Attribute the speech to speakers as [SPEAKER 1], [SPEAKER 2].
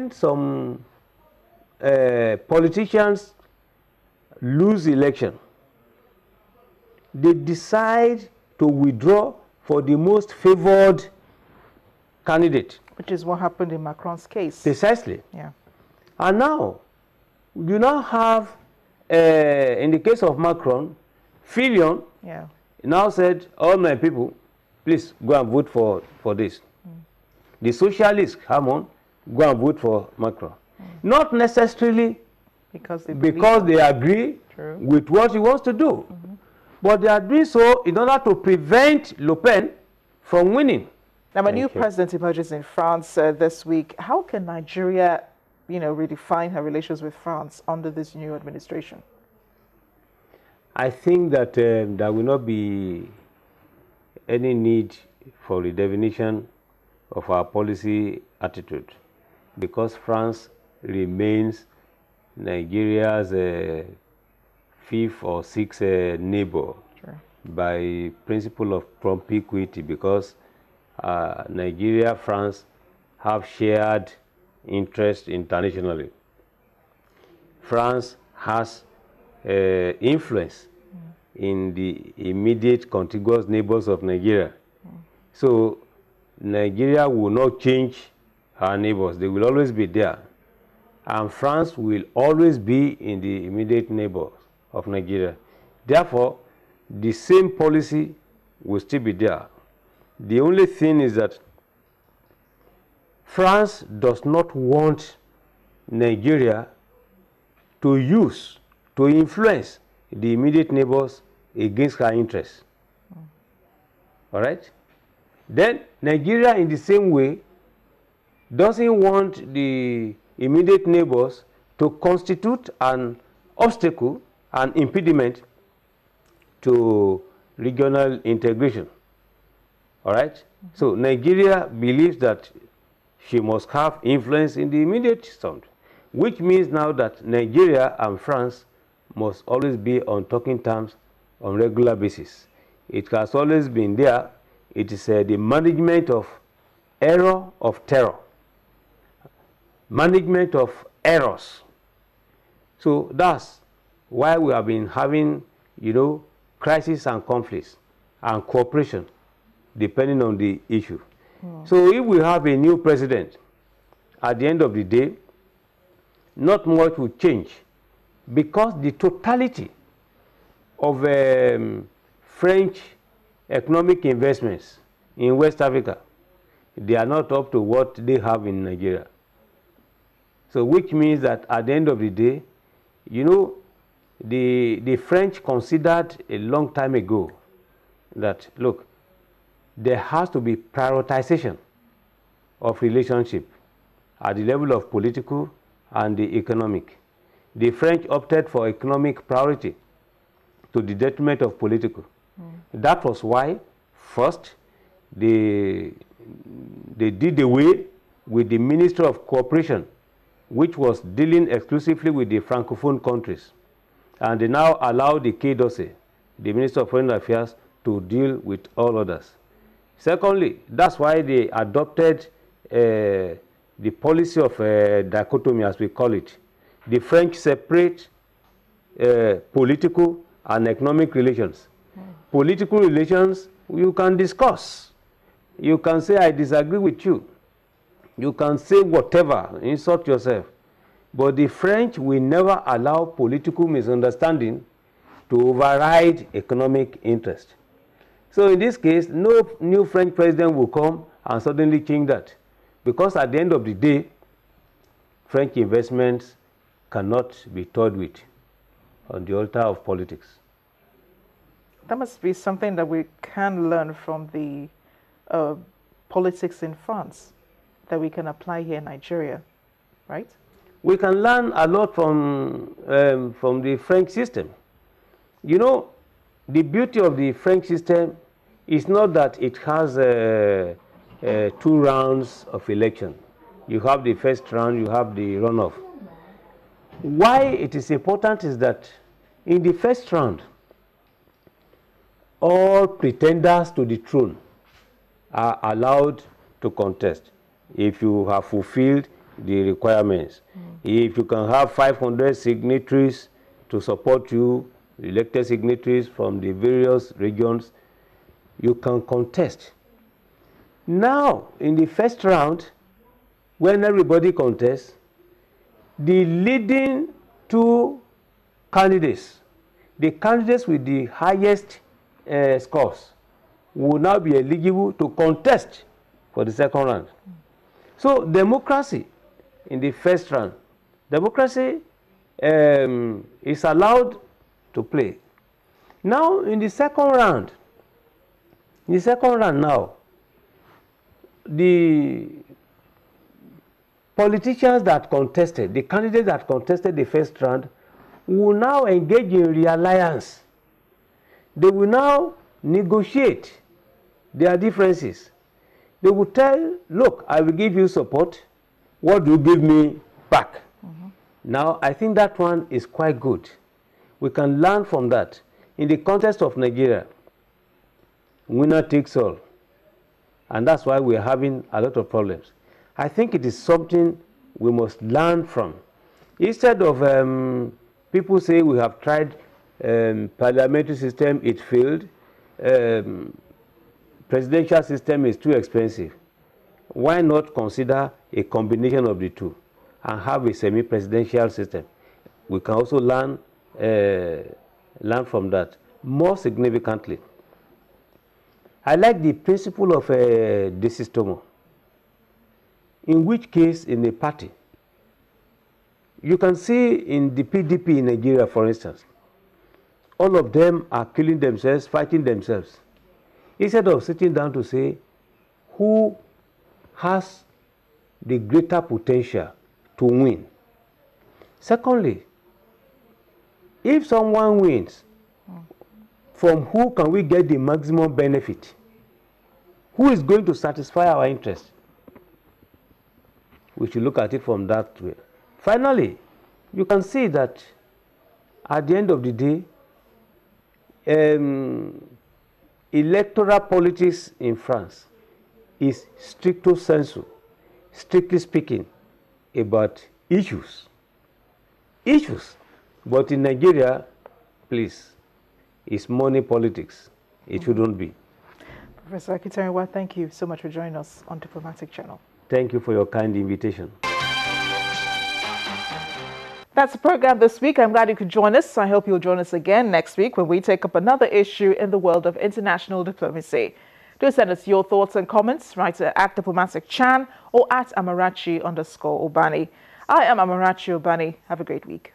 [SPEAKER 1] some politicians lose election, they decide to withdraw for the most favored candidate.
[SPEAKER 2] Which is what happened in Macron's case.
[SPEAKER 1] Precisely.
[SPEAKER 2] Yeah.
[SPEAKER 1] And now, you now have, in the case of Macron, Fillon now said, all my people, please go and vote for this. The socialists, Hamon, go and vote for Macron. Not necessarily because they agree with what he wants to do. But they are doing so in order to prevent Le Pen from winning.
[SPEAKER 2] Now, a new president emerges in France this week. How can Nigeria, redefine her relations with France under this new administration?
[SPEAKER 1] I think that there will not be any need for redefinition of our policy attitude, because France remains Nigeria's fifth or sixth neighbor by principle of propinquity, because Nigeria, France have shared interest internationally. France has influence in the immediate contiguous neighbors of Nigeria. So Nigeria will not change her neighbors. They will always be there. And France will always be in the immediate neighbors of Nigeria. Therefore, the same policy will still be there. The only thing is that France does not want Nigeria to influence the immediate neighbors against her interests. All right? Then Nigeria, in the same way, doesn't want the immediate neighbors to constitute an obstacle, an impediment to regional integration. All right? So Nigeria believes that she must have influence in the immediate south, which means now that Nigeria and France must always be on talking terms on regular basis. It has always been there. It is the management of error of terror, management of errors. So that's why we have been having, crisis and conflicts and cooperation depending on the issue. So if we have a new president, at the end of the day, not much will change, because the totality of French economic investments in West Africa, they are not up to what they have in Nigeria. So which means that at the end of the day, the French considered a long time ago that, look, there has to be prioritization of relationship at the level of political and the economic. The French opted for economic priority to the detriment of political. That was why, first, they did away with the Ministry of Cooperation, which was dealing exclusively with the Francophone countries. And they now allow the Quai d'Orsay, the Minister of Foreign Affairs, to deal with all others. Secondly, that's why they adopted the policy of dichotomy, as we call it. The French separate political and economic relations. Political relations, you can discuss. You can say, I disagree with you. You can say whatever, insult yourself. But the French will never allow political misunderstanding to override economic interest. So in this case, no new French president will come and suddenly change that. Because at the end of the day, French investments cannot be toyed with on the altar of politics.
[SPEAKER 2] That must be something that we can learn from the politics in France that we can apply here in Nigeria, right?
[SPEAKER 1] We can learn a lot from the French system. The beauty of the French system is not that it has 2 rounds of election. You have the first round, you have the runoff. Why it is important is that in the first round, all pretenders to the throne are allowed to contest if you have fulfilled the requirements. If you can have 500 signatories to support you, elected signatories from the various regions, you can contest. Now, in the first round, when everybody contests, the leading two candidates, the candidates with the highest scores, will now be eligible to contest for the second round. So democracy in the first round, democracy is allowed to play. Now in the second round, now, the politicians that contested, the candidates that contested the first round, will now engage in realliance. They will now negotiate their differences. They will tell, look, I will give you support. What do you give me back? Now, I think that one is quite good. We can learn from that. In the context of Nigeria, winner takes all. And that's why we're having a lot of problems. I think it is something we must learn from. Instead of people say we have tried parliamentary system, it failed. Presidential system is too expensive. Why not consider a combination of the two and have a semi-presidential system? We can also learn from that. More significantly, I like the principle of desistomo, in which case in a party, you can see in the PDP in Nigeria, for instance, all of them are killing themselves, fighting themselves. Instead of sitting down to say who has the greater potential to win. Secondly, if someone wins, from who can we get the maximum benefit? Who is going to satisfy our interest? We should look at it from that way. Finally, you can see that at the end of the day, electoral politics in France is stricto sensu, strictly speaking, about issues. But in Nigeria, please, it's money politics. It shouldn't be.
[SPEAKER 2] Professor Akitarinwa, thank you so much for joining us on Diplomatic Channel.
[SPEAKER 1] Thank you for your kind invitation.
[SPEAKER 2] That's the program this week. I'm glad you could join us. I hope you'll join us again next week when we take up another issue in the world of international diplomacy. Do send us your thoughts and comments. Write at Diplomatic Chan or at Amarachi_Obani. I am Amarachi Obani. Have a great week.